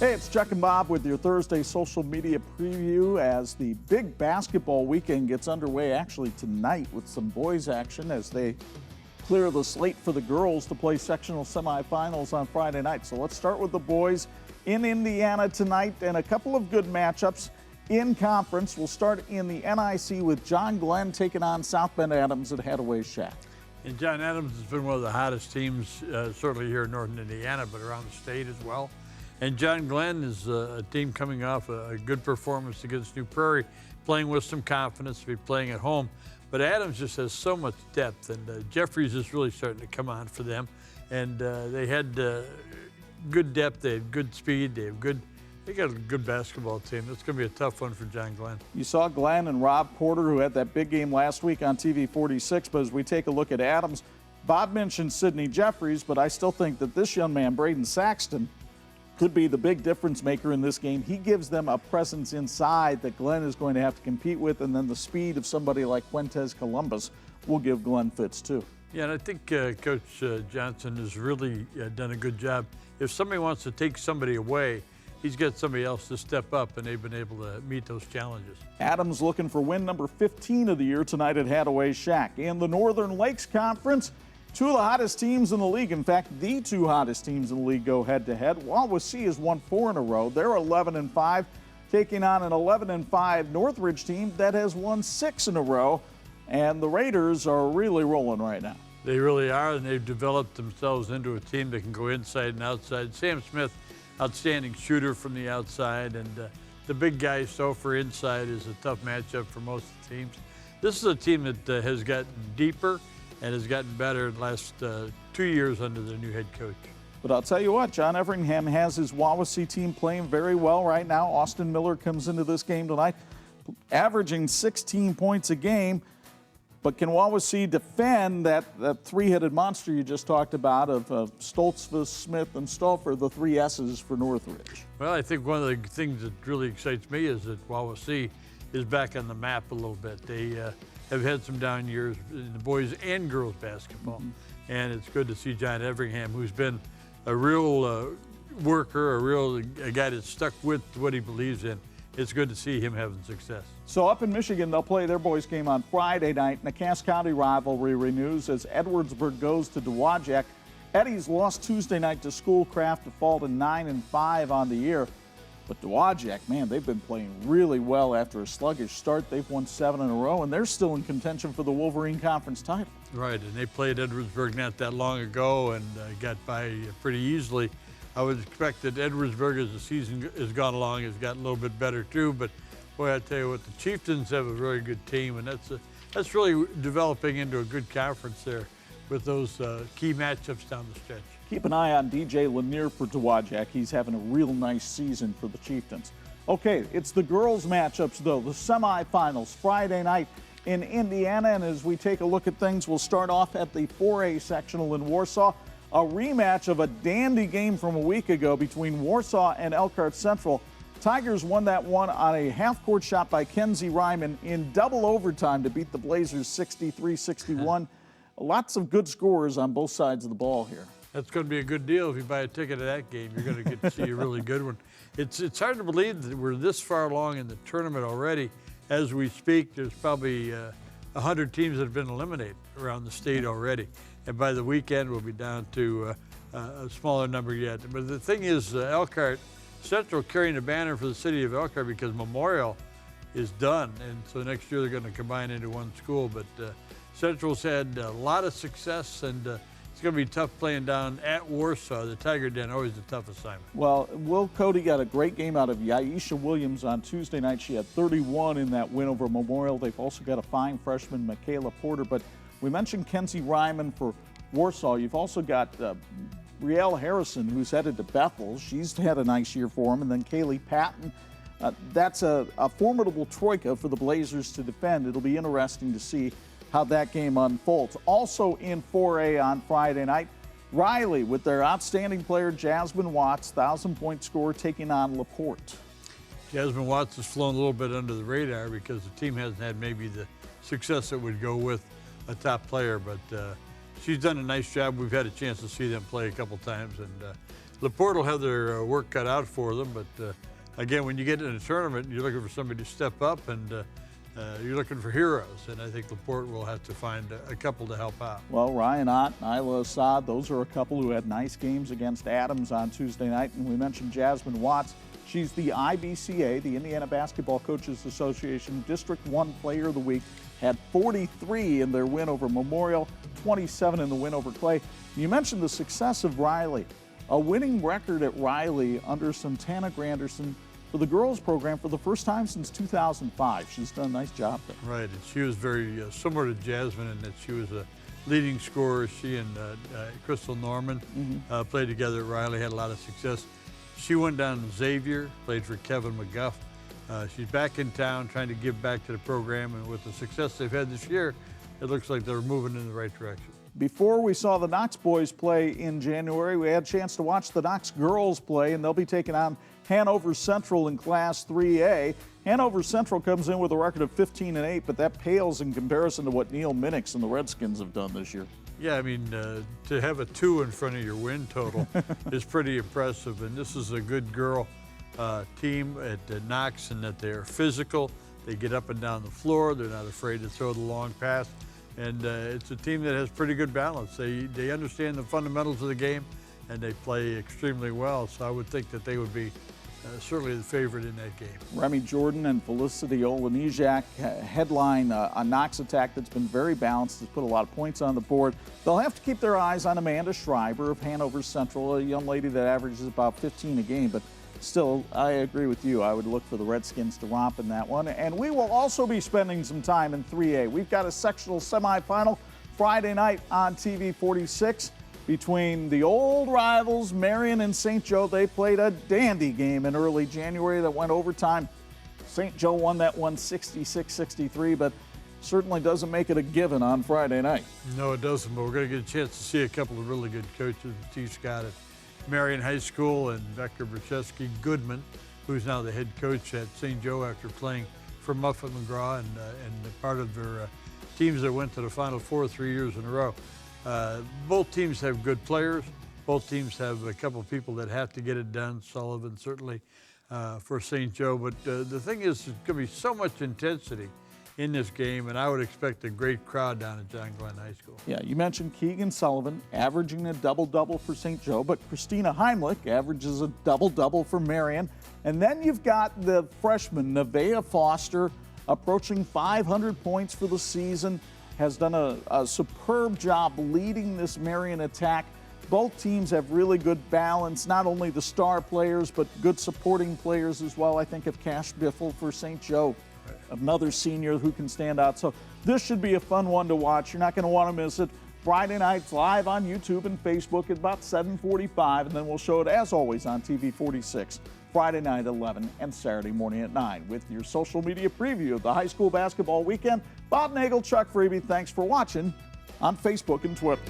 Hey, it's Chuck and Bob with your Thursday social media preview as the big basketball weekend gets underway actually tonight with some boys action as they clear the slate for the girls to play sectional semifinals on Friday night. So let's start with the boys in Indiana tonight and a couple of good matchups in conference. We'll start in the NIC with John Glenn taking on South Bend Adams at Hadaway Shack. And John Adams has been one of the hottest teams, certainly here in northern Indiana, but around the state as well. And John Glenn is a team coming off a good performance against New Prairie, playing with some confidence to be playing at home. But Adams just has so much depth, and Jeffries is really starting to come on for them. And they had good depth, they had good speed, they got a good basketball team. It's going to be a tough one for John Glenn. You saw Glenn and Rob Porter, who had that big game last week on TV 46, but as we take a look at Adams, Bob mentioned Sidney Jeffries, but I still think that this young man, Braden Saxton, could be the big difference maker in this game. He gives them a presence inside that Glenn is going to have to compete with, and then the speed of somebody like Fuentes Columbus will give Glenn fits too. Yeah, and I think Coach Johnson has really done a good job. If somebody wants to take somebody away, he's got somebody else to step up, and they've been able to meet those challenges. Adams looking for win number 15 of the year tonight at Hadaway Shack. In the Northern Lakes Conference, two of the hottest teams in the league, in fact, the two hottest teams in the league go head-to-head. Wawasee has won 4 in a row. They're 11-5, taking on an 11-5 Northridge team that has won 6 in a row. And the Raiders are really rolling right now. They really are, and they've developed themselves into a team that can go inside and outside. Sam Smith, outstanding shooter from the outside, and the big guy Stouffer inside is a tough matchup for most of the teams. This is a team that has gotten deeper and has gotten better in the last 2 years under the new head coach. But I'll tell you what, John Everingham has his Wawasee team playing very well right now. Austin Miller comes into this game tonight, averaging 16 points a game. But can Wawasee defend that three-headed monster you just talked about of Stoltzfus, Smith, and Stauffer, the 3 S's for Northridge? Well, I think one of the things that really excites me is that Wawasee is back on the map a little bit. They have had some down years in the boys and girls basketball. And it's good to see John Everingham, who's been a real worker, a guy that's stuck with what he believes in. It's good to see him having success. So up in Michigan, they'll play their boys game on Friday night, and the Cass County rivalry renews as Edwardsburg goes to Dowagiac. Eddie's lost Tuesday night to Schoolcraft to fall to 9-5 on the year. But Dowagiac, man, they've been playing really well after a sluggish start. They've won 7 in a row, and they're still in contention for the Wolverine Conference title. Right, and they played Edwardsburg not that long ago and got by pretty easily. I would expect that Edwardsburg, as the season has gone along, has gotten a little bit better too. But boy, I tell you what, the Chieftains have a very good team, and that's really developing into a good conference there with those key matchups down the stretch. Keep an eye on DJ Lanier for Dowagiac. He's having a real nice season for the Chieftains. Okay, it's the girls' matchups, though, the semifinals, Friday night in Indiana. And as we take a look at things, we'll start off at the 4A sectional in Warsaw. A rematch of a dandy game from a week ago between Warsaw and Elkhart Central. Tigers won that one on a half-court shot by Kenzie Ryman in double overtime to beat the Blazers 63-61. Lots of good scores on both sides of the ball here. That's going to be a good deal if you buy a ticket to that game. You're going to get to see a really good one. It's hard to believe that we're this far along in the tournament already. As we speak, there's probably 100 teams that have been eliminated around the state already. And by the weekend, we'll be down to a smaller number yet. But the thing is, Elkhart Central carrying the banner for the city of Elkhart because Memorial is done. And so next year they're going to combine into one school. But Central's had a lot of success, and it's going to be tough playing down at Warsaw. The Tiger Den, always a tough assignment. Well, Will Cody got a great game out of Yaisha Williams on Tuesday night. She had 31 in that win over Memorial. They've also got a fine freshman, Michaela Porter. But we mentioned Kenzie Ryman for Warsaw. You've also got Brielle Harrison, who's headed to Bethel. She's had a nice year for him. And then Kaylee Patton. That's a formidable troika for the Blazers to defend. It'll be interesting to see how that game unfolds. Also in 4A on Friday night, Riley with their outstanding player Jasmine Watts, 1,000-point scorer, taking on LaPorte. Jasmine Watts has flown a little bit under the radar because the team hasn't had maybe the success that would go with a top player, but she's done a nice job. We've had a chance to see them play a couple times, and LaPorte will have their work cut out for them, but again, when you get in a tournament, you're looking for somebody to step up, and you're looking for heroes, and I think LaPorte will have to find a couple to help out. Well, Ryan Ott and Isla Assad, those are a couple who had nice games against Adams on Tuesday night. And we mentioned Jasmine Watts. She's the IBCA, the Indiana Basketball Coaches Association District 1 Player of the Week. Had 43 in their win over Memorial, 27 in the win over Clay. You mentioned the success of Riley. A winning record at Riley under Santana Granderson for the girls program for the first time since 2005. She's done a nice job there. Right, and she was very similar to Jasmine in that she was a leading scorer. She and Crystal Norman played together at Riley, had a lot of success. She went down to Xavier, played for Kevin McGuff. She's back in town trying to give back to the program, and with the success they've had this year, it looks like they're moving in the right direction. Before we saw the Knox boys play in January, we had a chance to watch the Knox girls play, and they'll be taking on Hanover Central in Class 3A. Hanover Central comes in with a record of 15-8, but that pales in comparison to what Neil Minix and the Redskins have done this year. Yeah, I mean, to have a 2 in front of your win total is pretty impressive, and this is a good girl team at Knox, and that they're physical. They get up and down the floor. They're not afraid to throw the long pass. And it's a team that has pretty good balance. They understand the fundamentals of the game, and they play extremely well. So I would think that they would be certainly the favorite in that game. Remy Jordan and Felicity Olenizak headline a Knox attack that's been very balanced, has put a lot of points on the board. They'll have to keep their eyes on Amanda Schreiber of Hanover Central, a young lady that averages about 15 a game. But still, I agree with you. I would look for the Redskins to romp in that one. And we will also be spending some time in 3A. We've got a sectional semifinal Friday night on TV 46 between the old rivals, Marion and St. Joe. They played a dandy game in early January that went overtime. St. Joe won that one 66-63, but certainly doesn't make it a given on Friday night. No, it doesn't, but we're going to get a chance to see a couple of really good coaches. T. Scott at Marion High School and Dr. Brzezinski Goodman, who's now the head coach at St. Joe after playing for Muffet McGraw and part of their teams that went to the Final Four 3 years in a row. Both teams have good players. Both teams have a couple of people that have to get it done. Sullivan certainly for St. Joe. But the thing is, there's going to be so much intensity in this game, and I would expect a great crowd down at John Glenn High School. Yeah, you mentioned Keegan Sullivan averaging a double-double for St. Joe, but Christina Heimlich averages a double-double for Marion. And then you've got the freshman, Nevaeh Foster, approaching 500 points for the season, has done a superb job leading this Marion attack. Both teams have really good balance, not only the star players, but good supporting players as well. I think of Cash Biffle for St. Joe, another senior who can stand out. So this should be a fun one to watch. You're not going to want to miss it. Friday nights live on YouTube and Facebook at about 7:45, and then we'll show it as always on TV 46. Friday night at 11 and Saturday morning at 9 with your social media preview of the high school basketball weekend. Bob Nagel, Chuck Freeby, thanks for watching on Facebook and Twitter.